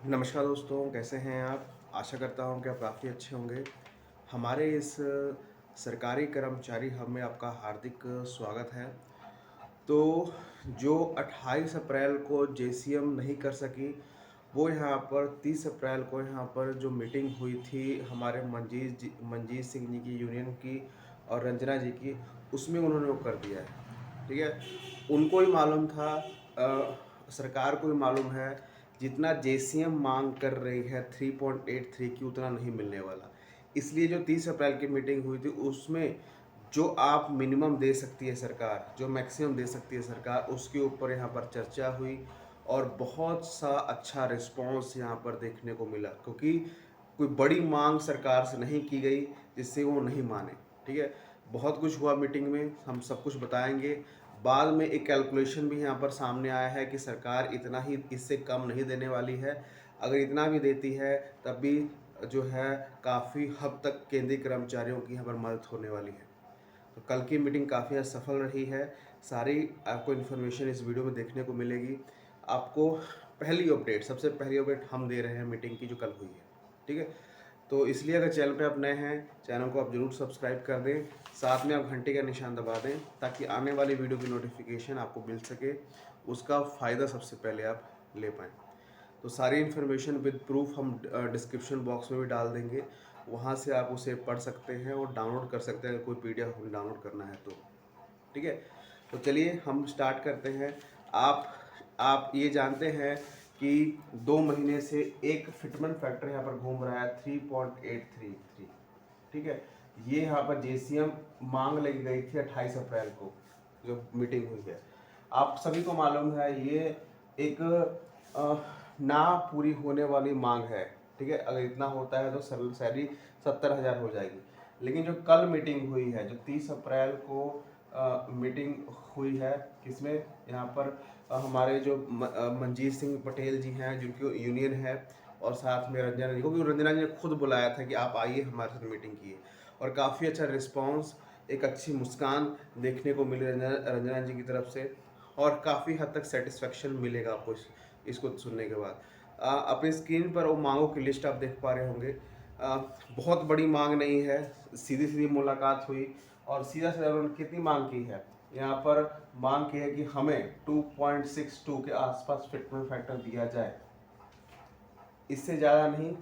नमस्कार दोस्तों, कैसे हैं आप? आशा करता हूँ कि आप काफ़ी अच्छे होंगे। हमारे इस सरकारी कर्मचारी हब में आपका हार्दिक स्वागत है। तो जो 28 अप्रैल को जेसीएम नहीं कर सकी, वो यहाँ पर 30 अप्रैल को यहाँ पर जो मीटिंग हुई थी हमारे मंजीत सिंह जी की यूनियन की और रंजना जी की, उसमें उन्होंने वो कर दिया है। ठीक है? उनको ही मालूम था, सरकार को भी मालूम है, जितना जेसीएम मांग कर रही है 3.83 की उतना नहीं मिलने वाला। इसलिए जो 30 अप्रैल की मीटिंग हुई थी उसमें जो आप मिनिमम दे सकती है सरकार, जो मैक्सिमम दे सकती है सरकार, उसके ऊपर यहाँ पर चर्चा हुई और बहुत सा अच्छा रिस्पॉन्स यहाँ पर देखने को मिला, क्योंकि कोई बड़ी मांग सरकार से नहीं की गई जिससे वो नहीं माने। ठीक है? बहुत कुछ हुआ मीटिंग में, हम सब कुछ बताएंगे। बाद में एक कैलकुलेशन भी यहाँ पर सामने आया है कि सरकार इतना ही, इससे कम नहीं देने वाली है। अगर इतना भी देती है तब भी जो है काफ़ी हद तक केंद्रीय कर्मचारियों की यहाँ पर मदद होने वाली है। तो कल की मीटिंग काफ़ी सफल रही है। सारी आपको इन्फॉर्मेशन इस वीडियो में देखने को मिलेगी। आपको सबसे पहली अपडेट हम दे रहे हैं मीटिंग की जो कल हुई है। ठीक है? तो इसलिए अगर चैनल पे आप नए हैं, चैनल को आप ज़रूर सब्सक्राइब कर दें, साथ में आप घंटे का निशान दबा दें ताकि आने वाली वीडियो की नोटिफिकेशन आपको मिल सके, उसका फ़ायदा सबसे पहले आप ले पाएँ। तो सारी इन्फॉर्मेशन विद प्रूफ हम डिस्क्रिप्शन बॉक्स में भी डाल देंगे, वहाँ से आप उसे पढ़ सकते हैं और डाउनलोड कर सकते हैं अगर कोई पीडीएफ डाउनलोड करना है तो। ठीक है? तो चलिए हम स्टार्ट करते हैं। आप ये जानते हैं कि 2 महीने से एक फिटमेंट फैक्टर यहाँ पर घूम रहा है 3.833। ठीक है? ये यहाँ पर जेसीएम मांग लगी गई थी 28 अप्रैल को जो मीटिंग हुई है। आप सभी को मालूम है ये एक ना पूरी होने वाली मांग है। ठीक है? अगर इतना होता है तो सैलरी 70,000 हो जाएगी। लेकिन जो कल मीटिंग हुई है, जो 30 अप्रैल को मीटिंग हुई है, किसमें यहाँ पर हमारे जो मंजीत सिंह पटेल जी हैं जिनकी यूनियन है, और साथ में रंजना जी को, क्योंकि रंजना जी ने खुद बुलाया था कि आप आइए हमारे साथ मीटिंग कीजिए, और काफ़ी अच्छा रिस्पांस, एक अच्छी मुस्कान देखने को मिली रंजना जी की तरफ से, और काफ़ी हद तक सेटिस्फेक्शन मिलेगा आपको इसको सुनने के बाद। अपनी स्क्रीन पर वो मांगों की लिस्ट आप देख पा रहे होंगे। अ, बहुत बड़ी मांग नहीं है, सीधी सीधी मुलाकात हुई और सीधा सीधा उन्होंने कितनी मांग की है, यहाँ पर मांग की है कि हमें 2.62 के आसपास फिटमेंट फैक्टर दिया जाए। इससे ज़्यादा नहीं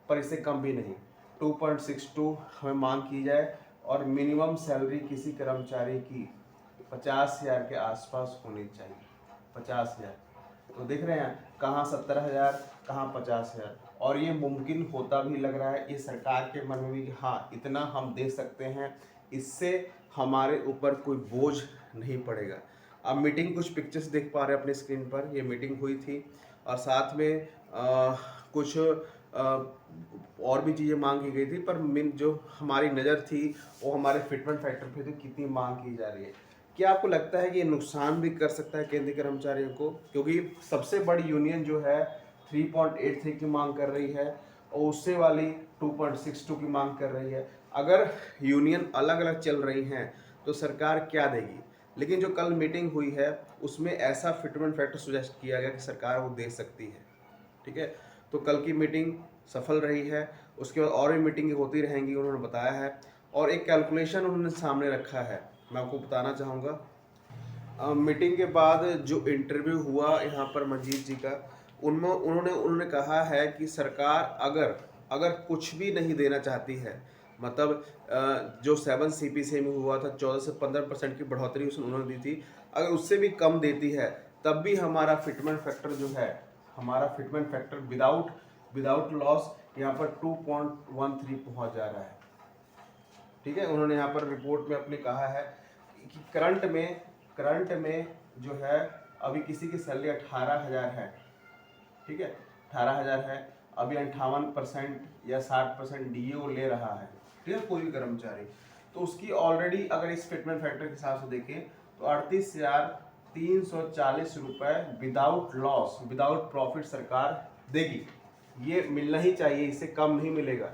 पर इससे कम भी नहीं, 2.62 हमें मांग की जाए, और मिनिमम सैलरी किसी कर्मचारी की 50,000 के आसपास होनी चाहिए। 50,000। तो देख रहे हैं कहाँ 70,000, कहाँ 50,000, और ये मुमकिन होता भी लग रहा है, ये सरकार के मन में भी कि हाँ इतना हम दे सकते हैं, इससे हमारे ऊपर कोई बोझ नहीं पड़ेगा। अब मीटिंग, कुछ पिक्चर्स देख पा रहे हैं अपनी स्क्रीन पर, ये मीटिंग हुई थी और साथ में कुछ और भी चीज़ें मांग की गई थी, पर जो हमारी नज़र थी वो हमारे फिटमेंट फैक्टर पे थी, कितनी मांग की जा रही है। क्या आपको लगता है कि ये नुकसान भी कर सकता है केंद्रीय कर्मचारियों को, क्योंकि सबसे बड़ी यूनियन जो है 3.83 की मांग कर रही है और उससे वाली 2.62 की मांग कर रही है। अगर यूनियन अलग अलग चल रही हैं तो सरकार क्या देगी? लेकिन जो कल मीटिंग हुई है उसमें ऐसा फिटमेंट फैक्टर सुजेस्ट किया गया कि सरकार वो दे सकती है। ठीक है? तो कल की मीटिंग सफल रही है, उसके बाद और भी मीटिंग होती रहेंगी, उन्होंने बताया है, और एक कैलकुलेशन उन्होंने सामने रखा है, मैं आपको बताना चाहूँगा। मीटिंग के बाद जो इंटरव्यू हुआ यहाँ पर मंजीत जी का, उनमें उन्होंने उन्होंने कहा है कि सरकार अगर अगर कुछ भी नहीं देना चाहती है, मतलब जो 7 सीपीसी में हुआ था 14 से 15% की बढ़ोतरी उन्होंने दी थी, अगर उससे भी कम देती है तब भी हमारा फिटमेंट फैक्टर जो है, हमारा fitment factor without without loss यहाँ पर 2.13 पहुँच जा रहा है। ठीक है? उन्होंने यहाँ पर रिपोर्ट में अपने कहा है कि करंट में जो है अभी किसी की सैलरी 18,000 है। ठीक है? 18,000 है, अभी 58% या 60% डीए ले रहा है। ठीक है? कोई भी कर्मचारी, तो उसकी ऑलरेडी अगर इस फिटमेंट फैक्टर के हिसाब से देखें तो 38,340 रुपए विदाउट लॉस, विदाउट प्रॉफिट सरकार देगी। ये मिलना ही चाहिए, इससे कम नहीं मिलेगा।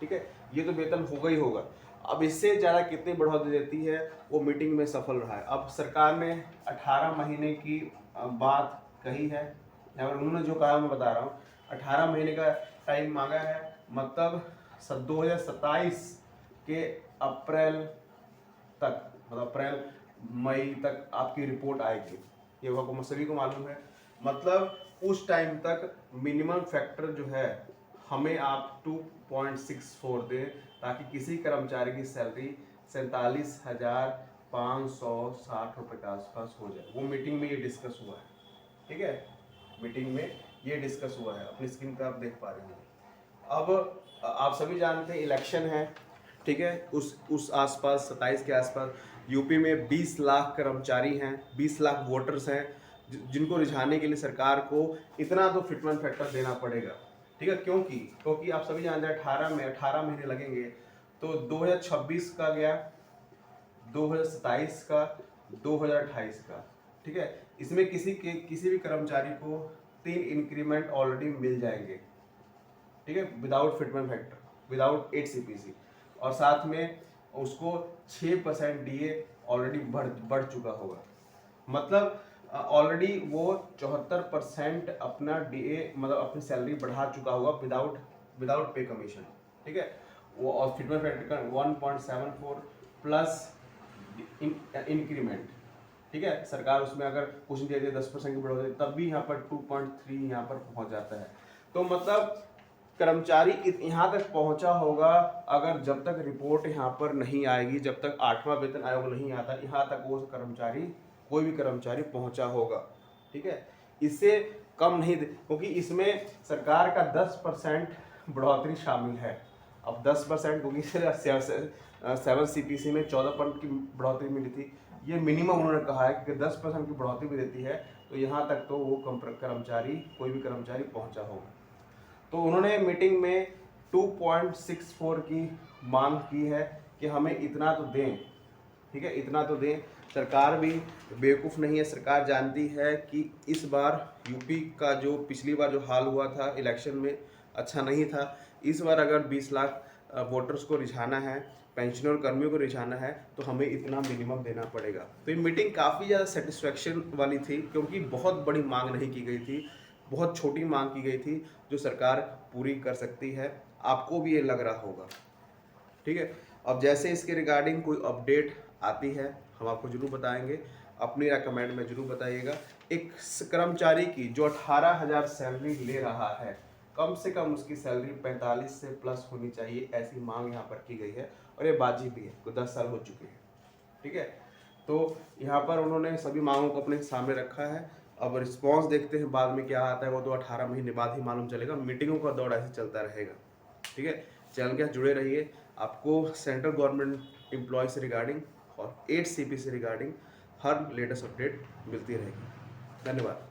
ठीक है? ये तो वेतन होगा ही होगा। अब इससे ज़्यादा कितनी बढ़ोतरी देती है वो मीटिंग में सफल रहा है। अब सरकार ने 18 महीने की बात कही है, और उन्होंने जो कहा मैं बता रहा हूँ, 18 महीने का टाइम मांगा है, मतलब 2027 के अप्रैल तक, मतलब अप्रैल मई तक आपकी रिपोर्ट आएगी, ये आपको सभी को मालूम है। मतलब उस टाइम तक मिनिमम फैक्टर जो है हमें आप 2.64 दें, ताकि किसी कर्मचारी की सैलरी 47,560 रुपये के आसपास हो जाए। वो मीटिंग में ये डिस्कस हुआ है, ठीक है, मीटिंग में ये डिस्कस हुआ है, अपनी स्क्रीन पर आप देख पा रहे हैं। अब आप सभी जानते हैं इलेक्शन है, ठीक है, उस आसपास 27 के आसपास यूपी में 20 लाख कर्मचारी हैं, 20 लाख वोटर्स हैं, जिनको रिझाने के लिए सरकार को इतना तो फिटमेंट फैक्टर देना पड़ेगा, ठीक है। क्योंकि आप सभी जानते हैं 18 महीने लगेंगे, तो 2026 का गया, 2027 का, 2028 का, ठीक है। इसमें किसी भी कर्मचारी को 3 इंक्रीमेंट ऑलरेडी मिल जाएंगे, ठीक है, without fitment factor, without 8 CPC, और साथ में उसको 6% DA ऑलरेडी बढ़ चुका होगा। मतलब ऑलरेडी वो 74% अपना DA, मतलब अपनी सैलरी बढ़ा चुका होगा विदाउट पे कमीशन, ठीक है। वो और फिटमेंट फैक्टर का 1.74 प्लस इंक्रीमेंट, ठीक है। सरकार उसमें अगर कुछ दे दे 10% की बढ़ोतरी, तब भी यहाँ पर 2.3 यहाँ पर पहुँच जाता है। तो मतलब कर्मचारी यहाँ तक पहुँचा होगा, अगर जब तक रिपोर्ट यहाँ पर नहीं आएगी, जब तक 8वां वेतन आयोग नहीं आता, यहाँ तक वो कर्मचारी, कोई भी कर्मचारी पहुँचा होगा, ठीक है। इससे कम नहीं, क्योंकि इसमें सरकार का 10% बढ़ोतरी शामिल है। अब 10%, क्योंकि 7 CPC में 14% की बढ़ोतरी मिली थी, ये मिनिमम उन्होंने कहा है कि 10% की बढ़ोतरी भी देती है, तो यहाँ तक तो वो कर्मचारी, कोई भी कर्मचारी पहुँचा होगा। तो उन्होंने मीटिंग में 2.64 की मांग की है कि हमें इतना तो दें, ठीक है, इतना तो दें। सरकार भी बेवकूफ़ नहीं है, सरकार जानती है कि इस बार यूपी का जो पिछली बार जो हाल हुआ था इलेक्शन में अच्छा नहीं था। इस बार अगर 20 लाख वोटर्स को रिझाना है, पेंशनर कर्मियों को रिझाना है, तो हमें इतना मिनिमम देना पड़ेगा। तो ये मीटिंग काफ़ी ज़्यादा सेटिस्फेक्शन वाली थी, क्योंकि बहुत बड़ी मांग नहीं की गई थी, बहुत छोटी मांग की गई थी, जो सरकार पूरी कर सकती है। आपको भी ये लग रहा होगा, ठीक है। अब जैसे इसके रिगार्डिंग कोई अपडेट आती है, हम आपको जरूर बताएंगे, अपनी कमेंट में जरूर बताइएगा। एक कर्मचारी की जो 18,000 सैलरी ले रहा है, कम से कम उसकी सैलरी 45 से प्लस होनी चाहिए, ऐसी मांग यहाँ पर की गई है, और ये वाजिब भी है, को 10 साल हो चुके हैं, ठीक है। तो यहाँ पर उन्होंने सभी मांगों को अपने सामने रखा है। अब रिस्पॉन्स देखते हैं बाद में क्या आता है, वो तो 18 महीने बाद ही मालूम चलेगा। मीटिंगों का दौर ऐसे चलता रहेगा, ठीक है। चैनल के साथ जुड़े रहिए, आपको सेंट्रल गवर्नमेंट एम्प्लॉय से रिगार्डिंग और 8 CP से रिगार्डिंग हर लेटेस्ट अपडेट मिलती रहेगी। धन्यवाद।